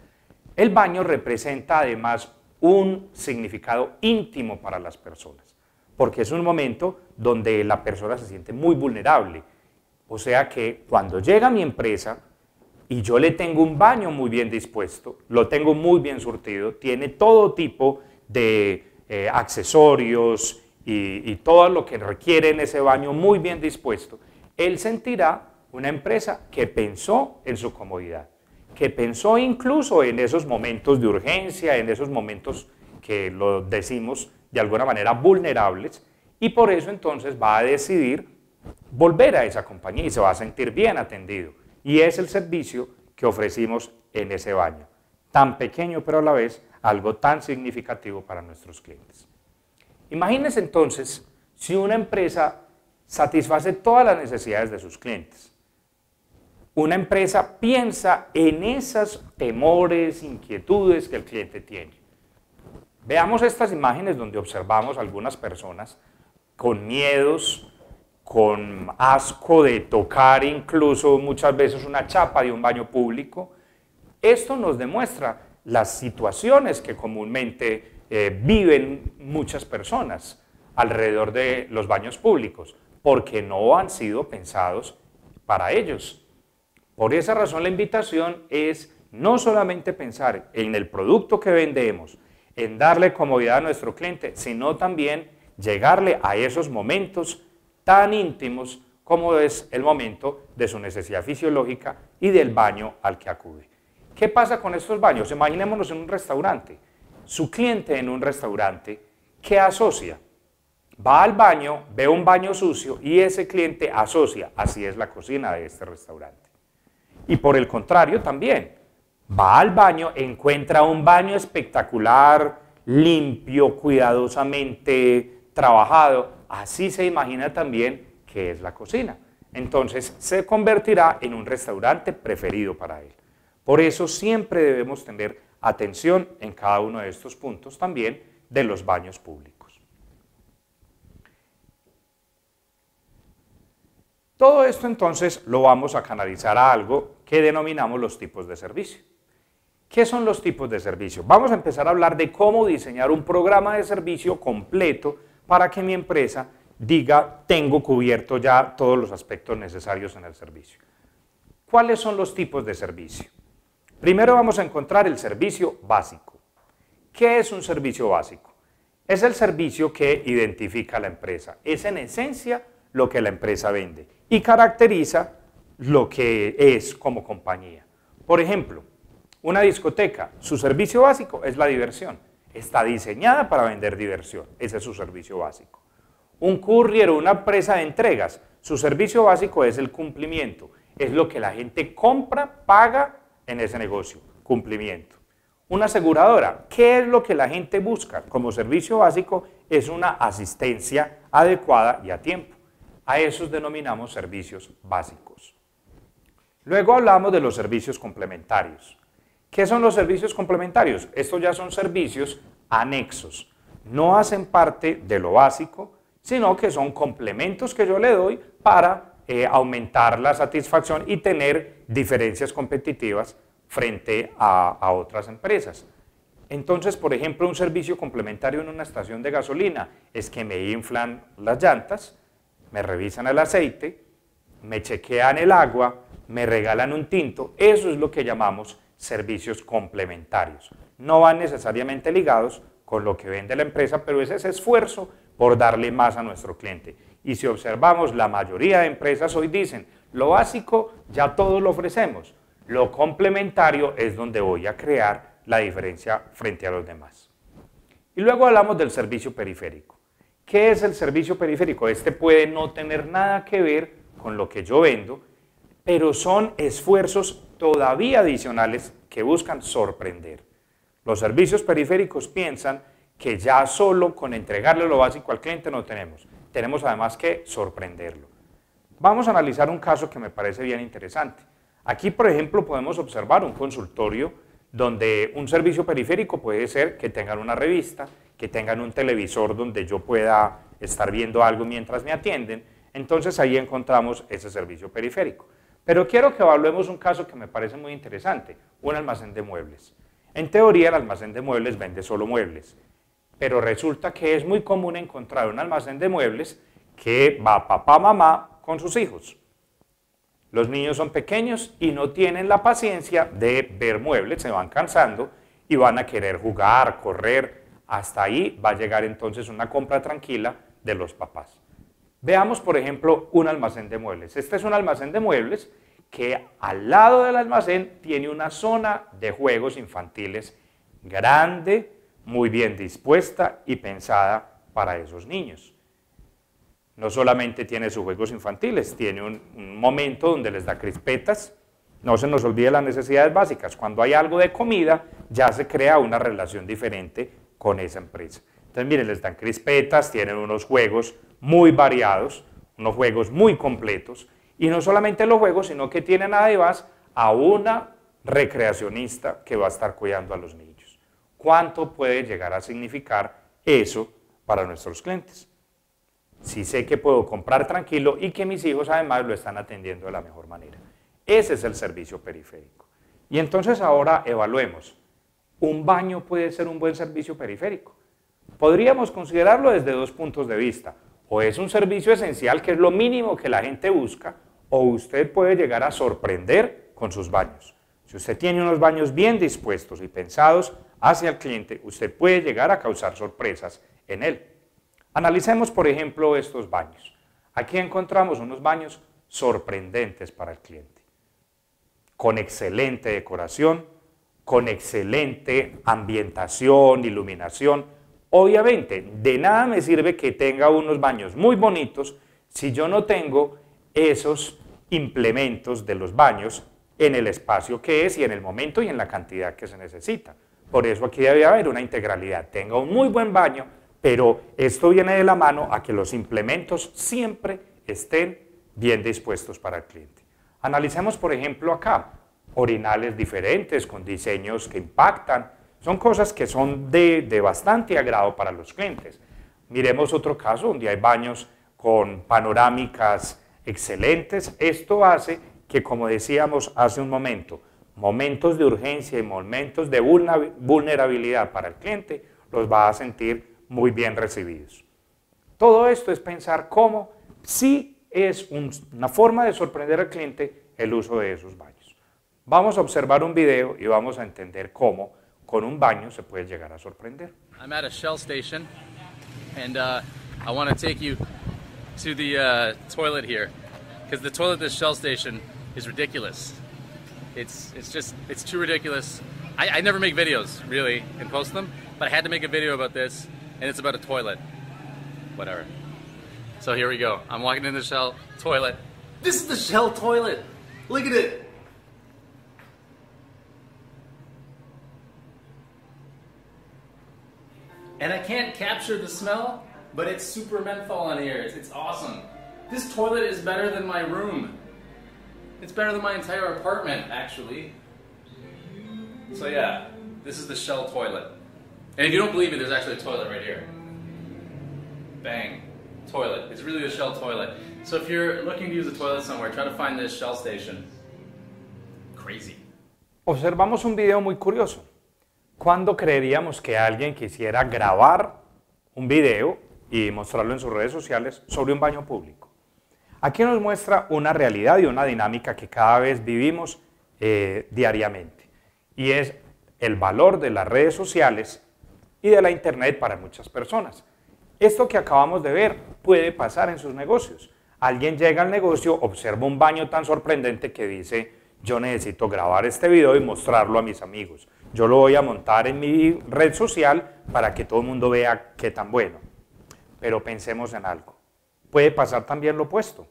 El baño representa además un significado íntimo para las personas, porque es un momento donde la persona se siente muy vulnerable. O sea que cuando llega a mi empresa y yo le tengo un baño muy bien dispuesto, lo tengo muy bien surtido, tiene todo tipo de accesorios y todo lo que requiere en ese baño muy bien dispuesto, él sentirá una empresa que pensó en su comodidad, que pensó incluso en esos momentos de urgencia, en esos momentos que lo decimos de alguna manera vulnerables, y por eso entonces va a decidir volver a esa compañía y se va a sentir bien atendido. Y es el servicio que ofrecimos en ese baño, tan pequeño pero a la vez algo tan significativo para nuestros clientes. Imagínense entonces si una empresa satisface todas las necesidades de sus clientes. Una empresa piensa en esos temores, inquietudes que el cliente tiene. Veamos estas imágenes donde observamos a algunas personas con miedos, con asco de tocar incluso muchas veces una chapa de un baño público. Esto nos demuestra las situaciones que comúnmente viven muchas personas alrededor de los baños públicos, porque no han sido pensados para ellos. Por esa razón la invitación es no solamente pensar en el producto que vendemos, en darle comodidad a nuestro cliente, sino también llegarle a esos momentos tan íntimos como es el momento de su necesidad fisiológica y del baño al que acude. ¿Qué pasa con estos baños? Imaginémonos en un restaurante. Su cliente en un restaurante, ¿qué asocia? Va al baño, ve un baño sucio y ese cliente asocia, así es la cocina de este restaurante. Y por el contrario también, va al baño, encuentra un baño espectacular, limpio, cuidadosamente trabajado, así se imagina también que es la cocina. Entonces se convertirá en un restaurante preferido para él. Por eso siempre debemos tener atención en cada uno de estos puntos también de los baños públicos. Todo esto entonces lo vamos a canalizar a algo que denominamos los tipos de servicio. ¿Qué son los tipos de servicio? Vamos a empezar a hablar de cómo diseñar un programa de servicio completo para que mi empresa diga, tengo cubierto ya todos los aspectos necesarios en el servicio. ¿Cuáles son los tipos de servicio? Primero vamos a encontrar el servicio básico. ¿Qué es un servicio básico? Es el servicio que identifica a la empresa. Es en esencia lo que la empresa vende y caracteriza lo que es como compañía. Por ejemplo, una discoteca, su servicio básico es la diversión. Está diseñada para vender diversión. Ese es su servicio básico. Un courier o una empresa de entregas, su servicio básico es el cumplimiento. Es lo que la gente compra, paga en ese negocio, cumplimiento. Una aseguradora, ¿qué es lo que la gente busca? Como servicio básico es una asistencia adecuada y a tiempo. A esos denominamos servicios básicos. Luego hablamos de los servicios complementarios. ¿Qué son los servicios complementarios? Estos ya son servicios anexos. No hacen parte de lo básico, sino que son complementos que yo le doy para aumentar la satisfacción y tener diferencias competitivas frente a otras empresas. Entonces, por ejemplo, un servicio complementario en una estación de gasolina es que me inflan las llantas, me revisan el aceite, me chequean el agua, me regalan un tinto. Eso es lo que llamamos servicios complementarios. No van necesariamente ligados con lo que vende la empresa, pero es ese esfuerzo por darle más a nuestro cliente. Y si observamos, la mayoría de empresas hoy dicen, lo básico ya todo lo ofrecemos, lo complementario es donde voy a crear la diferencia frente a los demás. Y luego hablamos del servicio periférico. ¿Qué es el servicio periférico? Este puede no tener nada que ver con lo que yo vendo, pero son esfuerzos todavía adicionales que buscan sorprender. Los servicios periféricos piensan que ya solo con entregarle lo básico al cliente no tenemos. Tenemos además que sorprenderlo. Vamos a analizar un caso que me parece bien interesante. Aquí, por ejemplo, podemos observar un consultorio donde un servicio periférico puede ser que tengan una revista, que tengan un televisor donde yo pueda estar viendo algo mientras me atienden. Entonces ahí encontramos ese servicio periférico. Pero quiero que evaluemos un caso que me parece muy interesante, un almacén de muebles. En teoría el almacén de muebles vende solo muebles, pero resulta que es muy común encontrar un almacén de muebles que va papá, mamá con sus hijos. Los niños son pequeños y no tienen la paciencia de ver muebles, se van cansando y van a querer jugar, correr. Hasta ahí va a llegar entonces una compra tranquila de los papás. Veamos, por ejemplo, un almacén de muebles. Este es un almacén de muebles que al lado del almacén tiene una zona de juegos infantiles grande, muy bien dispuesta y pensada para esos niños. No solamente tiene sus juegos infantiles, tiene un momento donde les da crispetas. No se nos olvide las necesidades básicas. Cuando hay algo de comida, ya se crea una relación diferente con esa empresa. Entonces, miren, les dan crispetas, tienen unos juegos muy variados, unos juegos muy completos, y no solamente los juegos, sino que tienen además a una recreacionista que va a estar cuidando a los niños. ¿Cuánto puede llegar a significar eso para nuestros clientes? Si sé que puedo comprar tranquilo y que mis hijos además lo están atendiendo de la mejor manera. Ese es el servicio periférico. Y entonces ahora evaluemos. ¿Un baño puede ser un buen servicio periférico? Podríamos considerarlo desde dos puntos de vista. O es un servicio esencial, que es lo mínimo que la gente busca, o usted puede llegar a sorprender con sus baños. Si usted tiene unos baños bien dispuestos y pensados hacia el cliente, usted puede llegar a causar sorpresas en él. Analicemos, por ejemplo, estos baños. Aquí encontramos unos baños sorprendentes para el cliente, con excelente decoración, con excelente ambientación, iluminación. Obviamente, de nada me sirve que tenga unos baños muy bonitos si yo no tengo esos implementos de los baños en el espacio que es y en el momento y en la cantidad que se necesita. Por eso aquí debe haber una integralidad. Tenga un muy buen baño, pero esto viene de la mano a que los implementos siempre estén bien dispuestos para el cliente. Analicemos, por ejemplo, acá, orinales diferentes con diseños que impactan. Son cosas que son de bastante agrado para los clientes. Miremos otro caso donde hay baños con panorámicas excelentes. Esto hace que, como decíamos hace un momento, momentos de urgencia y momentos de vulnerabilidad para el cliente los va a sentir muy bien recibidos. Todo esto es pensar cómo sí es una forma de sorprender al cliente el uso de esos baños. Vamos a observar un video y vamos a entender cómo con un baño se puede llegar a sorprender. I'm at a Shell station and I want to take you to the toilet here because the toilet at this Shell station is ridiculous. It's too ridiculous. I never make videos really and post them, but I had to make a video about this. And it's about a toilet. Whatever. So here we go. I'm walking in the Shell toilet. This is the Shell toilet. Look at it. And I can't capture the smell, but it's super menthol in here. It's awesome. This toilet is better than my room. It's better than my entire apartment, actually. So yeah, this is the Shell toilet. And if you don't believe me, there's actually a toilet right here. Bang. toilet. It's really a Shell toilet. So if you're looking to use a toilet somewhere, try to find this Shell station. Crazy. Observamos un video muy curioso. ¿Cuándo creeríamos que alguien quisiera grabar un video y mostrarlo en sus redes sociales sobre un baño público? Aquí nos muestra una realidad y una dinámica que cada vez vivimos diariamente, y es el valor de las redes sociales y de la internet para muchas personas. Esto que acabamos de ver puede pasar en sus negocios. Alguien llega al negocio, observa un baño tan sorprendente que dice: yo necesito grabar este video y mostrarlo a mis amigos. Yo lo voy a montar en mi red social para que todo el mundo vea qué tan bueno. Pero pensemos en algo. Puede pasar también lo opuesto.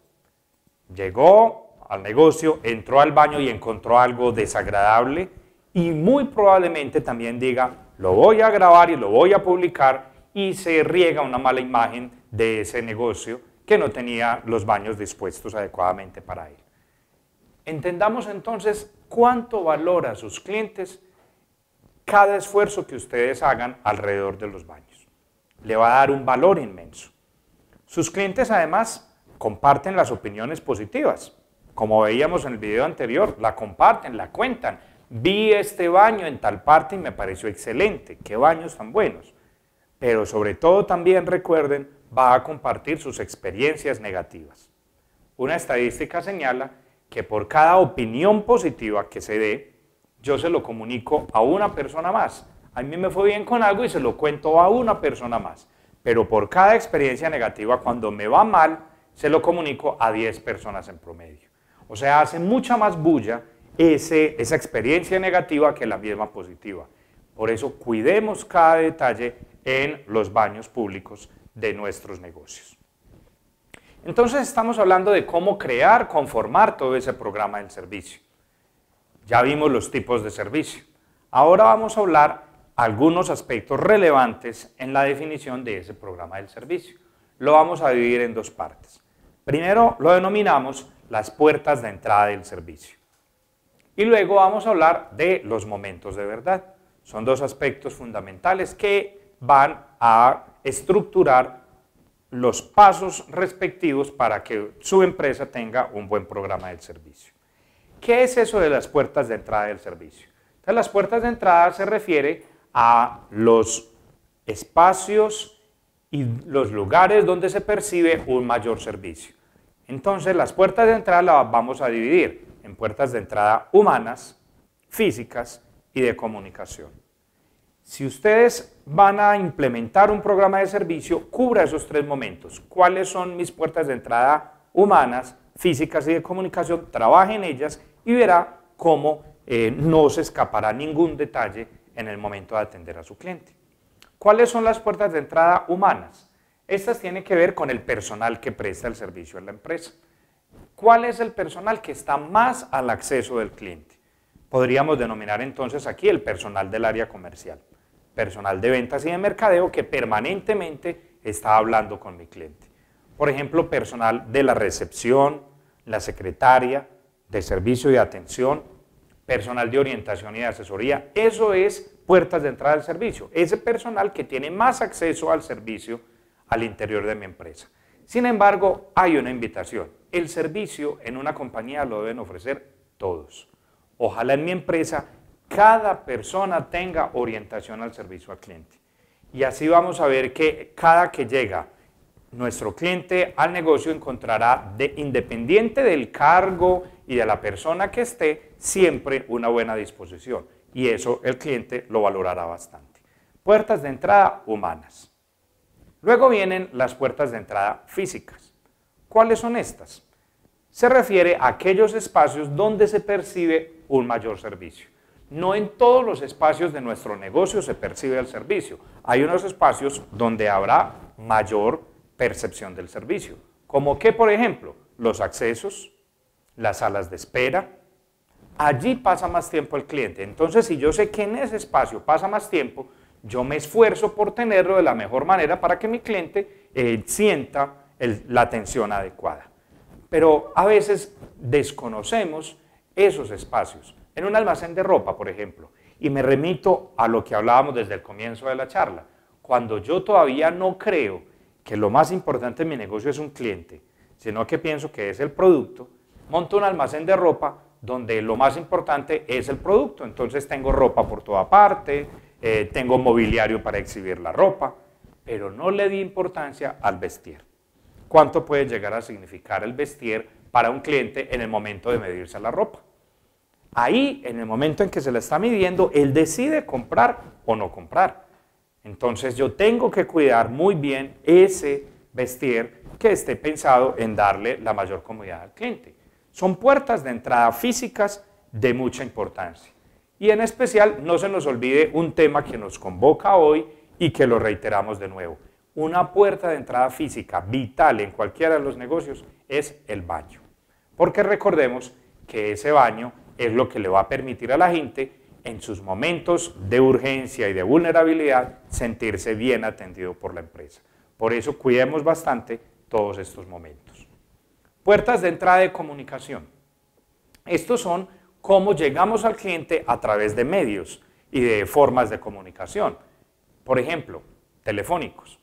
Llegó al negocio, entró al baño y encontró algo desagradable y muy probablemente también diga: lo voy a grabar y lo voy a publicar, y se riega una mala imagen de ese negocio que no tenía los baños dispuestos adecuadamente para él. Entendamos entonces cuánto valora a sus clientes cada esfuerzo que ustedes hagan alrededor de los baños. Le va a dar un valor inmenso. Sus clientes además comparten las opiniones positivas. Como veíamos en el video anterior, la comparten, la cuentan. Vi este baño en tal parte y me pareció excelente. Qué baños tan buenos. Pero sobre todo también, recuerden, va a compartir sus experiencias negativas. Una estadística señala que por cada opinión positiva que se dé, yo se lo comunico a una persona más. A mí me fue bien con algo y se lo cuento a una persona más. Pero por cada experiencia negativa, cuando me va mal, se lo comunico a 10 personas en promedio. O sea, hace mucha más bulla esa experiencia negativa que la misma positiva. Por eso, cuidemos cada detalle en los baños públicos de nuestros negocios. Entonces, estamos hablando de cómo crear, conformar todo ese programa del servicio. Ya vimos los tipos de servicio. Ahora vamos a hablar algunos aspectos relevantes en la definición de ese programa del servicio. Lo vamos a dividir en dos partes. Primero lo denominamos las puertas de entrada del servicio. Y luego vamos a hablar de los momentos de verdad. Son dos aspectos fundamentales que van a estructurar los pasos respectivos para que su empresa tenga un buen programa del servicio. ¿Qué es eso de las puertas de entrada del servicio? Entonces, las puertas de entrada se refiere a los espacios y los lugares donde se percibe un mayor servicio. Entonces, las puertas de entrada las vamos a dividir en puertas de entrada humanas, físicas y de comunicación. Si ustedes van a implementar un programa de servicio, cubra esos tres momentos. ¿Cuáles son mis puertas de entrada humanas, físicas y de comunicación? Trabaje en ellas y verá cómo no se escapará ningún detalle en el momento de atender a su cliente. ¿Cuáles son las puertas de entrada humanas? Estas tienen que ver con el personal que presta el servicio en la empresa. ¿Cuál es el personal que está más al acceso del cliente? Podríamos denominar entonces aquí el personal del área comercial, personal de ventas y de mercadeo que permanentemente está hablando con mi cliente. Por ejemplo, personal de la recepción, la secretaria, de servicio y atención, personal de orientación y de asesoría. Eso es puertas de entrada al servicio, ese personal que tiene más acceso al servicio al interior de mi empresa. Sin embargo, hay una invitación. El servicio en una compañía lo deben ofrecer todos. Ojalá en mi empresa cada persona tenga orientación al servicio al cliente. Y así vamos a ver que cada que llega nuestro cliente al negocio encontrará, independiente del cargo y de la persona que esté, siempre una buena disposición. Y eso el cliente lo valorará bastante. Puertas de entrada humanas. Luego vienen las puertas de entrada físicas. ¿Cuáles son estas? Se refiere a aquellos espacios donde se percibe un mayor servicio. No en todos los espacios de nuestro negocio se percibe el servicio. Hay unos espacios donde habrá mayor percepción del servicio. Como que, por ejemplo, los accesos, las salas de espera. Allí pasa más tiempo el cliente. Entonces, si yo sé que en ese espacio pasa más tiempo, yo me esfuerzo por tenerlo de la mejor manera para que mi cliente sienta la atención adecuada. Pero a veces desconocemos esos espacios. En un almacén de ropa, por ejemplo, y me remito a lo que hablábamos desde el comienzo de la charla, cuando yo todavía no creo que lo más importante en mi negocio es un cliente, sino que pienso que es el producto, monto un almacén de ropa donde lo más importante es el producto. Entonces tengo ropa por toda parte, tengo mobiliario para exhibir la ropa, pero no le di importancia al vestir. ¿Cuánto puede llegar a significar el vestir para un cliente en el momento de medirse la ropa? Ahí, en el momento en que se la está midiendo, él decide comprar o no comprar. Entonces yo tengo que cuidar muy bien ese vestir que esté pensado en darle la mayor comodidad al cliente. Son puertas de entrada físicas de mucha importancia. Y en especial, no se nos olvide un tema que nos convoca hoy y que lo reiteramos de nuevo. Una puerta de entrada física vital en cualquiera de los negocios es el baño. Porque recordemos que ese baño es lo que le va a permitir a la gente en sus momentos de urgencia y de vulnerabilidad sentirse bien atendido por la empresa. Por eso cuidemos bastante todos estos momentos. Puertas de entrada de comunicación. Estos son cómo llegamos al cliente a través de medios y de formas de comunicación. Por ejemplo, telefónicos.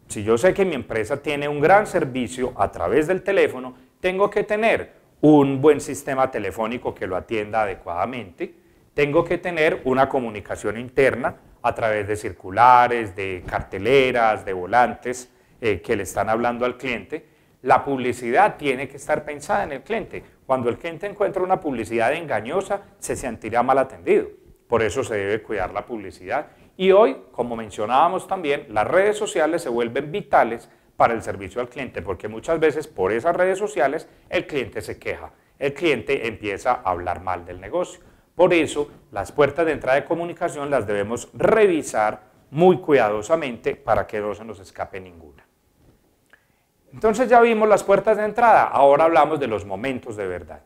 Si yo sé que mi empresa tiene un gran servicio a través del teléfono, tengo que tener un buen sistema telefónico que lo atienda adecuadamente, tengo que tener una comunicación interna a través de circulares, de carteleras, de volantes que le están hablando al cliente. La publicidad tiene que estar pensada en el cliente. Cuando el cliente encuentra una publicidad engañosa, se sentirá mal atendido. Por eso se debe cuidar la publicidad. Y hoy, como mencionábamos también, las redes sociales se vuelven vitales para el servicio al cliente, porque muchas veces por esas redes sociales el cliente se queja, el cliente empieza a hablar mal del negocio. Por eso, las puertas de entrada de comunicación las debemos revisar muy cuidadosamente para que no se nos escape ninguna. Entonces ya vimos las puertas de entrada, ahora hablamos de los momentos de verdad.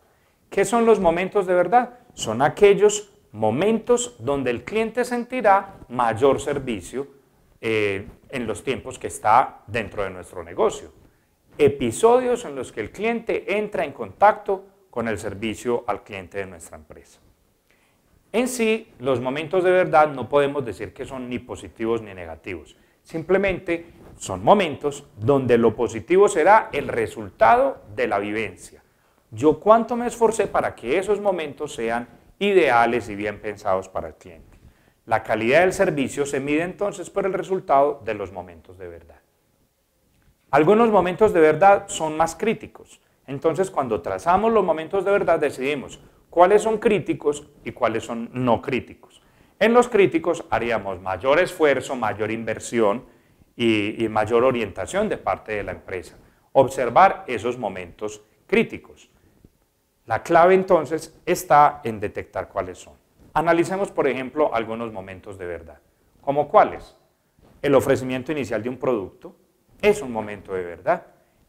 ¿Qué son los momentos de verdad? Son aquellos momentos donde el cliente sentirá mayor servicio en los tiempos que está dentro de nuestro negocio. Episodios en los que el cliente entra en contacto con el servicio al cliente de nuestra empresa. En sí, los momentos de verdad no podemos decir que son ni positivos ni negativos. Simplemente son momentos donde lo positivo será el resultado de la vivencia. Yo cuánto me esforcé para que esos momentos sean ideales y bien pensados para el cliente. La calidad del servicio se mide entonces por el resultado de los momentos de verdad. Algunos momentos de verdad son más críticos. Entonces, cuando trazamos los momentos de verdad, decidimos cuáles son críticos y cuáles son no críticos. En los críticos haríamos mayor esfuerzo, mayor inversión y mayor orientación de parte de la empresa. Observar esos momentos críticos. La clave entonces está en detectar cuáles son. Analicemos, por ejemplo, algunos momentos de verdad. ¿Cómo cuáles? El ofrecimiento inicial de un producto es un momento de verdad.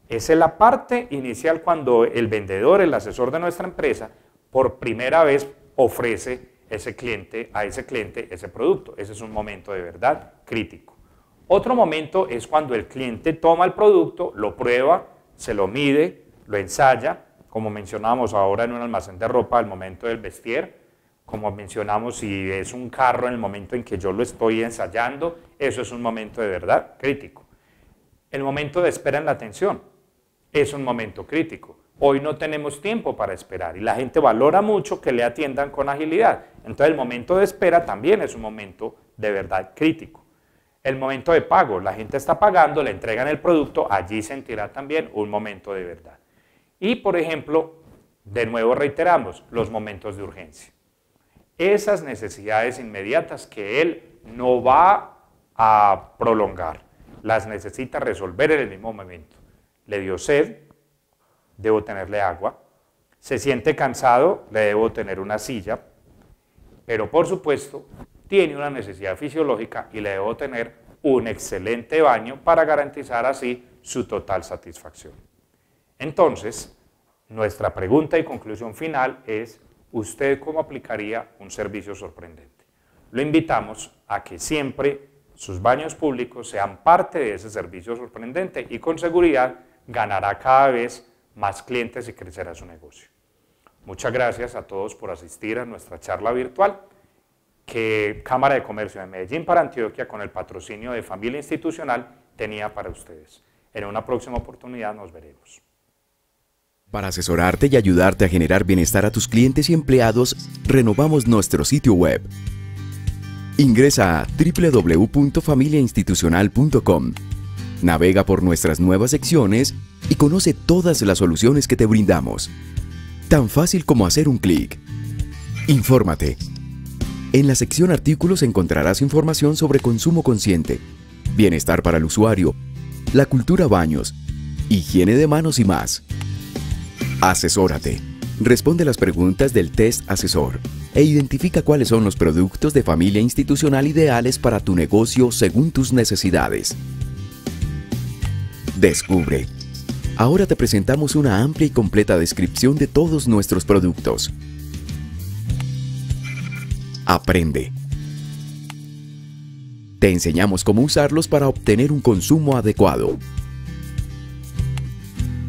Esa es la parte inicial cuando el vendedor, el asesor de nuestra empresa, por primera vez ofrece a ese cliente ese producto. Ese es un momento de verdad crítico. Otro momento es cuando el cliente toma el producto, lo prueba, se lo mide, lo ensaya, como mencionábamos ahora en un almacén de ropa, el momento del vestir, como mencionamos si es un carro en el momento en que yo lo estoy ensayando, eso es un momento de verdad crítico. El momento de espera en la atención es un momento crítico. Hoy no tenemos tiempo para esperar y la gente valora mucho que le atiendan con agilidad. Entonces el momento de espera también es un momento de verdad crítico. El momento de pago, la gente está pagando, le entregan el producto, allí sentirá también un momento de verdad. Y por ejemplo, de nuevo reiteramos, los momentos de urgencia. Esas necesidades inmediatas que él no va a prolongar, las necesita resolver en el mismo momento. Le dio sed, debo tenerle agua. Se siente cansado, le debo tener una silla. Pero por supuesto, tiene una necesidad fisiológica y le debo tener un excelente baño para garantizar así su total satisfacción. Entonces, nuestra pregunta y conclusión final es: ¿usted cómo aplicaría un servicio sorprendente? Lo invitamos a que siempre sus baños públicos sean parte de ese servicio sorprendente y con seguridad ganará cada vez más clientes y crecerá su negocio. Muchas gracias a todos por asistir a nuestra charla virtual que Cámara de Comercio de Medellín para Antioquia, con el patrocinio de Familia Institucional, tenía para ustedes. En una próxima oportunidad nos veremos. Para asesorarte y ayudarte a generar bienestar a tus clientes y empleados, renovamos nuestro sitio web. Ingresa a www.familiainstitucional.com. Navega por nuestras nuevas secciones y conoce todas las soluciones que te brindamos. Tan fácil como hacer un clic. Infórmate. En la sección Artículos encontrarás información sobre consumo consciente, bienestar para el usuario, la cultura baños, higiene de manos y más. Asesórate. Responde las preguntas del test asesor e identifica cuáles son los productos de Familia Institucional ideales para tu negocio según tus necesidades. Descubre. Ahora te presentamos una amplia y completa descripción de todos nuestros productos. Aprende. Te enseñamos cómo usarlos para obtener un consumo adecuado.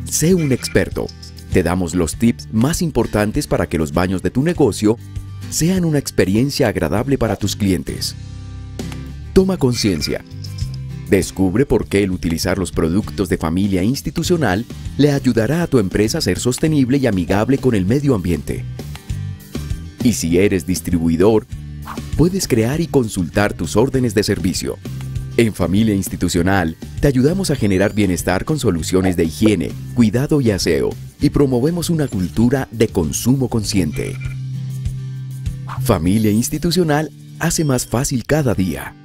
Sé un experto. Te damos los tips más importantes para que los baños de tu negocio sean una experiencia agradable para tus clientes. Toma conciencia. Descubre por qué el utilizar los productos de Familia Institucional le ayudará a tu empresa a ser sostenible y amigable con el medio ambiente. Y si eres distribuidor, puedes crear y consultar tus órdenes de servicio. En Familia Institucional, te ayudamos a generar bienestar con soluciones de higiene, cuidado y aseo, y promovemos una cultura de consumo consciente. Familia Institucional hace más fácil cada día.